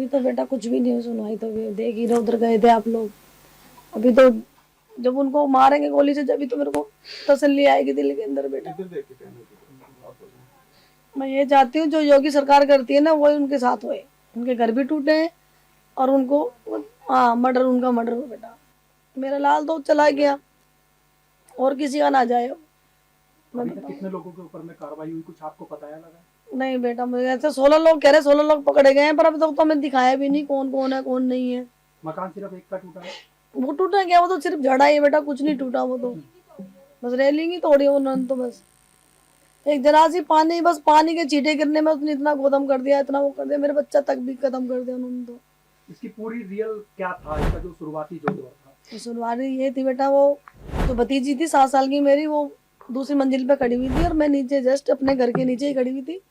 अभी तो बेटा कुछ भी नहीं सुनवाई, तो देख ही रहे, उधर गए थे आप लोग। अभी तो जब उनको मारेंगे गोली से, जब तो मेरे को तसल्ली आएगी दिल के अंदर बेटा। मैं ये चाहती हूँ जो योगी सरकार करती है ना, वही उनके साथ होए, उनके घर भी टूटे हैं और उनको मर्डर, उनका मर्डर हो बेटा। मेरा लाल तो चला गया और किसी का ना जाए। अभी तक कितने लोगों के ऊपर में कार्रवाई हुई, कुछ आपको पता है लगा? नहीं बेटा, मुझे ऐसे 16 लोग कह रहे, 16 लोग पकड़े गए हैं, पर अभी तक तो हमें दिखाया भी नहीं कौन कौन है कौन नहीं है। मकान सिर्फ एक का टूटा है? वो टूटा क्या, वो तो सिर्फ जड़ा ही है बेटा, कुछ नहीं टूटा, वो तो बस रेलिंग ही तोड़ी उन्होंने, तो बस एक जरा सी पानी, बस पानी के छींटे गिरने में उसने इतना गोदम कर दिया, इतना वो कर दिया, मेरे बच्चा तक भी खत्म कर दिया उन्होंने। तो इसकी पूरी रियल क्या था, इसका जो शुरुआती जो दौर था? तो शुरुआत ये थी बेटा, वो जो भतीजी थी 7 साल की मेरी, वो दूसरी मंजिल पे खड़ी हुई थी और मैं नीचे जस्ट अपने घर के नीचे ही खड़ी हुई थी।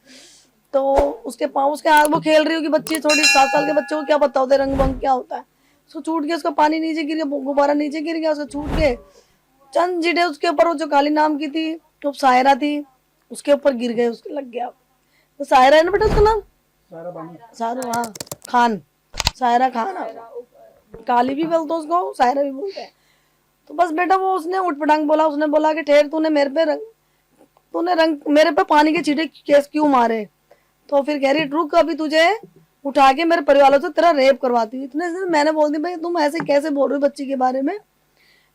तो उसके पाँव, उसके हाथ, वो खेल रही होगी बच्ची, थोड़ी 7 साल के बच्चे को क्या पता होता है रंग बंग क्या होता है। उसको छूट के, उसका पानी नीचे गिर गया, गुब्बारा नीचे गिर गया, उसका छूट के चंद जीटे उसके ऊपर, वो जो काली नाम की थी, तो सायरा थी, उसके ऊपर गिर गए, उसके लग गया। तो सायरा है ना बेटा उसका नाम, सारा, हाँ खान, सायरा खान, काली भी बोलते उसको, सायरा भी बोलते हैं। तो बस बेटा वो उसने उठपटांग बोला, उसने बोला कि ठहर, तूने मेरे पे पानी के छींटे केस क्यों मारे? तो फिर कह रही रुक, अभी तुझे उठा के मेरे परिवार वालों से तेरा रेप करवाती हूँ। इतने से मैंने बोल दी, भाई तुम ऐसे कैसे बोल रहे हो बच्ची के बारे में?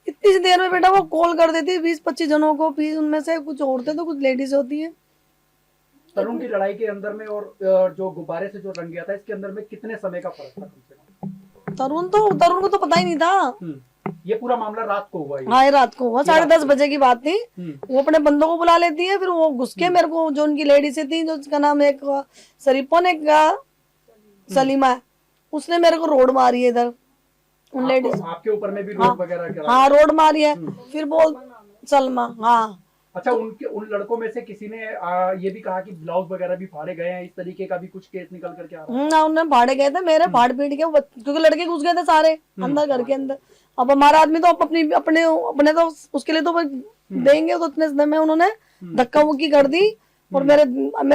इतनी सी देर में बेटा वो कॉल कर देती 20-25 जनों को, फिर उनमें से कुछ औरतें तो कुछ लेडीज होती हैं। तरुण की लड़ाई के अंदर में और जो गुब्बारे से जो रंग गया था, इसके अंदर में कितने समय का फर्क था कम से कम? तरुण को तो पता ही नहीं था। ये पूरा मामला रात को हुआ? हाँ, ये रात को हुआ, 10:30 बजे की बात थी। वो अपने बंदों को बुला लेती है, फिर वो घुस के मेरे को, जो उनकी लेडी से थी, जो उसका नाम एक शरीफोन, एक सलीमा, उसने मेरे को रोड मारी है इधर, उन लेडीज आपके ऊपर में भी रोड वगैरह? हाँ, रोड मारी है। फिर बोल सलमा, हाँ। अच्छा, उन लड़कों में से किसी ने ये भी कहा कि ब्लाउज वगैरह भी फाड़े गए हैं, इस तरीके का भी कुछ केस निकल करके आ रहा है? ना, उन्हें फाड़े गए थे मेरे, फाड़ पीट के, क्योंकि लड़के घुस गए थे सारे अंदर घर के अंदर। अब हमारा आदमी तो अपने तो उसके लिए तो देंगे, तो इतने समय में उन्होंने धक्का मुक्की कर दी और मेरे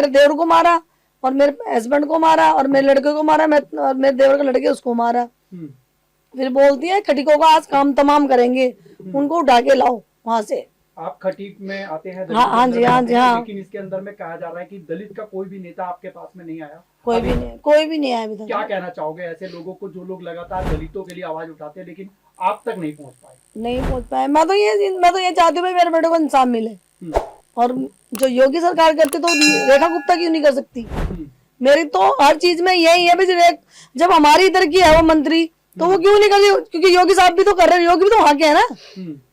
देवर को मारा और मेरे हस्बैंड को मारा और मेरे लड़के को मारा, और मेरे देवर के लड़के उसको मारा। फिर बोलती है खटिकों का आज काम तमाम करेंगे, उनको उठा के लाओ वहां से। आप खटीक में आते हैं? हाँ जी, हाँ जी, हाँ। लेकिन इसके अंदर में कहा जा रहा है कि दलित का कोई भी नेता आपके पास में नहीं आया? कोई भी नहीं आया अभी तक। क्या कहना चाहोगे ऐसे लोगों को, जो लोग लगातार दलितों के लिए आवाज उठाते हैं लेकिन आप तक नहीं पहुंच पाए? मैं तो ये चाहती हूँ मेरे बेटे को इंसाफ मिले। और जो योगी सरकार करती तो रेखा गुप्ता क्यों नहीं कर सकती? मेरी तो हर चीज में यही है, जब हमारी इधर की है वो मंत्री, तो वो क्यों नहीं कर रही? क्योंकि योगी साहब भी तो कर रहे हैं, योगी भी तो वहां के है ना,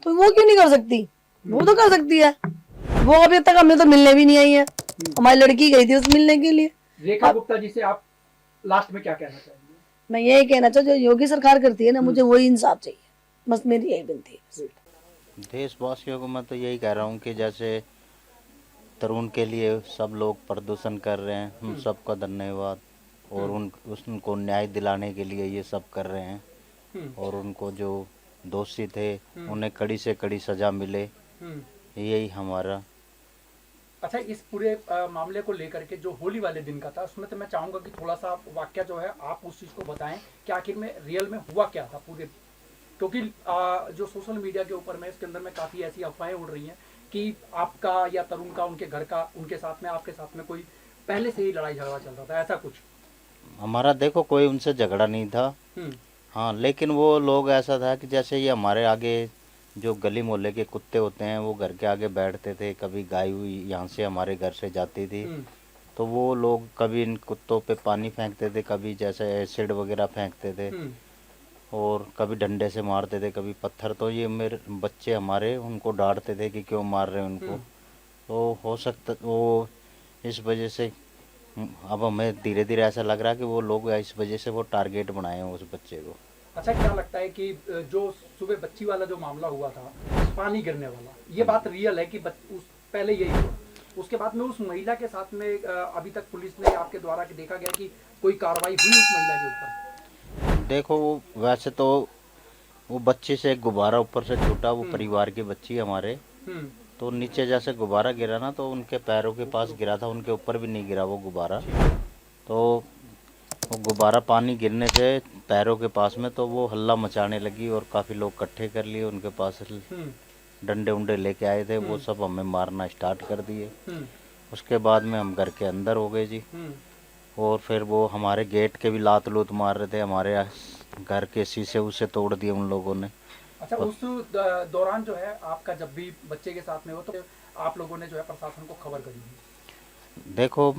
तो वो क्यों नहीं कर सकती? वो तो कर सकती है। वो अभी तक हमें तो मिलने भी नहीं आई है, हमारी लड़की गई थी उस मिलने के लिए। रेखा गुप्ता जी से आप लास्ट में क्या कहना चाहेंगे? मैं यही कहना चाहूँ, जो योगी सरकार करती है ना, मुझे वही इंसाफ चाहिए, बस मेरी यही विनती है। देशवासियों को मैं तो यही कह रहा हूँ कि जैसे तरुण के लिए सब लोग प्रदर्शन कर रहे हैं, उन सबका धन्यवाद, और उनको न्याय दिलाने के लिए ये सब कर रहे हैं, और उनको जो दोषी थे उन्हें कड़ी से कड़ी सजा मिले, यही हमारा। अच्छा, इस पूरे मामले को लेकर के जो होली वाले दिन का था, उसमें तो मैं चाहूंगा कि थोड़ा सा वाकया जो है आप उस चीज को बताएं कि आखिर में रियल में हुआ क्या था पूरे, क्योंकि जो सोशल मीडिया के ऊपर में इसके अंदर में काफी ऐसी अफवाहें उड़ रही हैं कि आपका या तरुण का, उनके घर का, उनके साथ में, आपके साथ में कोई पहले से ही लड़ाई झगड़ा चल रहा था, ऐसा कुछ? हमारा देखो कोई उनसे झगड़ा नहीं था। हाँ, लेकिन वो लोग ऐसा था कि जैसे ये हमारे आगे जो गली मोहल्ले के कुत्ते होते हैं, वो घर के आगे बैठते थे, कभी गाय हुई यहाँ से हमारे घर से जाती थी, तो वो लोग कभी इन कुत्तों पे पानी फेंकते थे, कभी जैसे एसिड वगैरह फेंकते थे, और कभी डंडे से मारते थे, कभी पत्थर। तो ये मेरे बच्चे हमारे उनको डांटते थे कि क्यों मार रहे हैं उनको। तो हो सकता वो इस वजह से, अब हमें धीरे धीरे ऐसा लग रहा है कि वो लोग इस वजह से वो टारगेट बनाए हैं उस बच्चे को। अच्छा, क्या लगता है कि जो सुबह बच्ची वाला जो मामला हुआ था, पानी गिरने वाला, ये बात रियल है कि पहले यही हुआ? उसके बाद में उस महिला के साथ में अभी तक पुलिस ने आपके द्वारा देखा गया कि कोई कार्रवाई हुई उस महिला के ऊपर? देखो, वैसे तो वो बच्ची से एक गुब्बारा ऊपर से छूटा, वो परिवार की बच्ची हमारे, तो नीचे जैसे गुब्बारा गिरा ना, तो उनके पैरों के पास गिरा था, उनके ऊपर भी नहीं गिरा वो गुब्बारा। तो वो गुब्बारा पानी गिरने से पैरों के पास में, तो वो हल्ला मचाने लगी और काफ़ी लोग इकट्ठे कर लिए, उनके पास डंडे उंडे लेके आए थे, वो सब हमें मारना स्टार्ट कर दिए। उसके बाद में हम घर के अंदर हो गए जी। और फिर वो हमारे गेट के भी लात लूत मार रहे थे, हमारे घर के शीशे उसे तोड़ दिए उन लोगों ने। अच्छा, उस दौरान जो है आपका जब भी बच्चे के साथ में हो तो आप लोगों ने जो है प्रशासन को खबर करी? देखो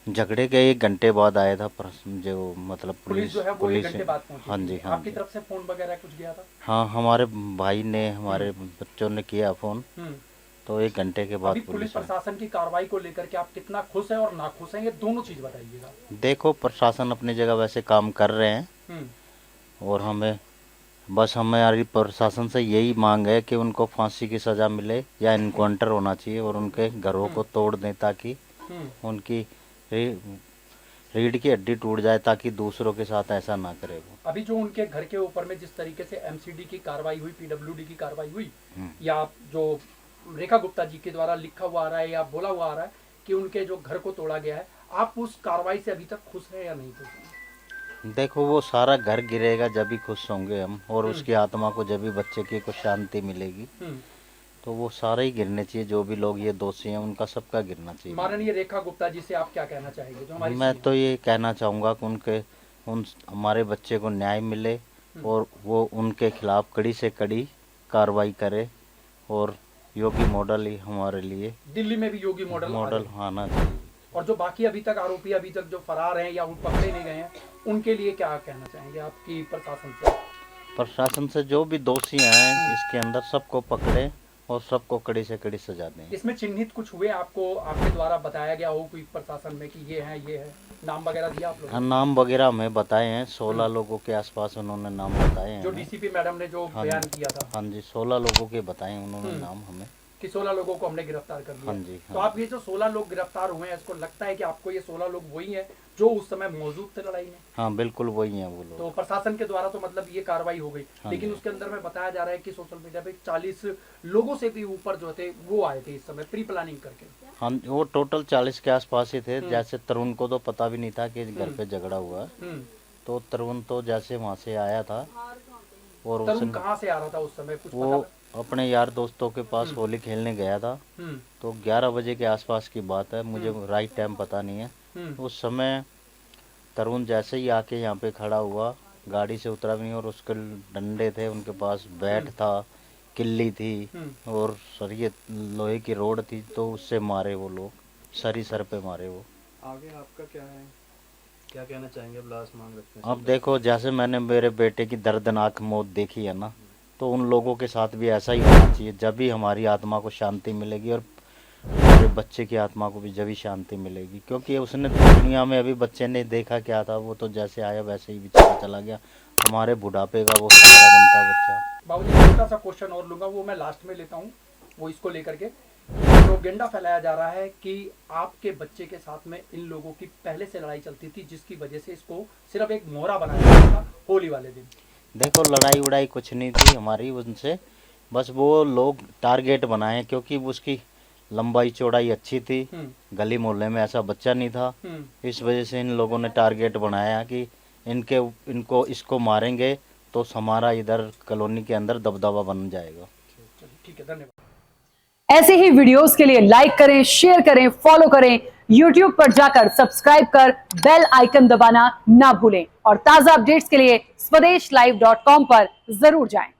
झगड़े के 1 घंटे बाद आया था जो मतलब पुलिस जो है वो 1 घंटे बाद पहुंची? हाँ जी, हाँ आपकी जी। तरफ से फोन वगैरह कुछ गया था? हाँ, हमारे भाई ने, हमारे बच्चों ने किया फ़ोन, तो 1 घंटे के बाद अभी पुलिस प्रशासन की कार्रवाई को लेकर के आप कितना खुश हैं और नाखुश हैं, ये दोनों चीज बताइएगा। देखो प्रशासन अपनी जगह वैसे काम कर रहे हैं, और हमें हमारी प्रशासन से यही मांग है कि उनको फांसी की सज़ा मिले या इनकाउंटर होना चाहिए और उनके घरों को तोड़ दें, ताकि उनकी रीढ़ की हड्डी टूट जाए, ताकि दूसरों के साथ ऐसा ना करे वो। अभी जो उनके घर के ऊपर में जिस तरीके से एमसीडी की कार्रवाई हुई, पीडब्ल्यूडी की कार्रवाई हुई, या जो रेखा गुप्ता जी के द्वारा लिखा हुआ आ रहा है या बोला हुआ आ रहा है कि उनके जो घर को तोड़ा गया है, आप उस कार्रवाई से अभी तक खुश हैं या नहीं खुश हैं? देखो वो सारा घर गिरेगा जब भी खुश होंगे हम, और उसकी आत्मा को जब भी बच्चे की को शांति मिलेगी, तो वो सारे ही गिरने चाहिए। जो भी लोग ये दोषी हैं उनका सबका गिरना चाहिए। माननीय रेखा गुप्ता जी से आप क्या कहना चाहेंगे जो हमारी? मैं तो ये कहना चाहूँगा कि हमारे बच्चे को न्याय मिले और वो उनके खिलाफ कड़ी से कड़ी कार्रवाई करे, और योगी मॉडल ही हमारे लिए, दिल्ली में भी योगी मॉडल आना चाहिए। और जो बाकी अभी तक आरोपी अभी तक जो फरार हैं या उन पकड़े नहीं गए हैं, उनके लिए क्या कहना चाहेंगे आपकी प्रशासन से? प्रशासन से जो भी दोषी हैं इसके अंदर सबको पकड़े और सबको कड़ी से कड़ी सजा दें। इसमें चिन्हित कुछ हुए आपको, आपके द्वारा बताया गया हो कोई प्रशासन में कि ये है, नाम वगैरह दिया आप लोगों ने? नाम वगैरह हमें बताए हैं, 16 लोगों के आसपास उन्होंने नाम बताए हैं। जो डीसीपी मैडम ने जो बयान किया था? हाँ जी, 16 लोगों के बताए उन्होंने नाम हमें, कि 16 लोगों को हमने गिरफ्तार कर दिया। हाँ जी, हाँ। तो आप ये जो 16 लोग गिरफ्तार हुए हैं, इसको लगता है कि आपको ये 16 लोग वही हैं जो उस समय मौजूद थे लड़ाई में? हाँ बिल्कुल वही हैं वो लोग। तो प्रशासन के द्वारा तो मतलब ये कार्रवाई हो गई, हाँ लेकिन उसके अंदर में बताया जा रहा है कि सोशल मीडिया पे 40 लोगों से भी ऊपर जो थे वो आए थे इस समय प्री प्लानिंग करके। हाँ, वो टोटल 40 के आसपास ही थे। जैसे तरुण को तो पता भी नहीं था कि घर पे झगड़ा हुआ, तो तरुण तो जैसे वहाँ से आया था, और तरुण कहाँ से आ रहा था उस समय कुछ वो पता? अपने यार दोस्तों के पास होली खेलने गया था। तो 11 बजे के आसपास की बात है, मुझे राइट टाइम पता नहीं है। उस समय तरुण जैसे ही आके यहाँ पे खड़ा हुआ, गाड़ी से उतरा भी नहीं, और उसके डंडे थे उनके पास, बैट था, किल्ली थी, और सरिये लोहे की रोड थी, तो उससे मारे वो लोग, सर पे मारे वो। आगे आपका क्या है, क्या कहना चाहेंगे? अब लास्ट मांग रखते हैं। अब देखो जैसे मैंने मेरे बेटे की दर्दनाक मौत देखी है ना, तो उन लोगों के साथ भी ऐसा ही होना चाहिए। जब भी हमारी आत्मा को शांति मिलेगी और हमारे बच्चे की आत्मा को भी जब ही शांति मिलेगी, क्योंकि उसने दुनिया में अभी बच्चे ने देखा क्या था, वो तो जैसे आया वैसे ही बेचारा चला गया। हमारे बुढ़ापे का वो सहारा बनता बच्चा। बाबूजी छोटा सा क्वेश्चन और लूंगा, वो मैं लास्ट में लेता हूँ, वो इसको लेकर के प्रोपेगेंडा फैलाया जा रहा है कि आपके बच्चे के साथ में इन लोगों की पहले से लड़ाई चलती थी, जिसकी वजह से इसको सिर्फ एक मोहरा बनाया गया था होली वाले दिन। देखो लड़ाई उड़ाई कुछ नहीं थी हमारी उनसे, बस वो लोग टारगेट बनाए, क्योंकि उसकी लंबाई चौड़ाई अच्छी थी, गली मोहल्ले में ऐसा बच्चा नहीं था। इस वजह से इन लोगों ने टारगेट बनाया कि इसको मारेंगे तो हमारा इधर कॉलोनी के अंदर दबदबा बन जाएगा। ठीक है, धन्यवाद। ऐसे ही वीडियोस के लिए लाइक करें, शेयर करें, फॉलो करें, YouTube पर जाकर सब्सक्राइब कर बेल आइकन दबाना ना भूलें, और ताजा अपडेट्स के लिए SwadeshLive.com पर जरूर जाएं।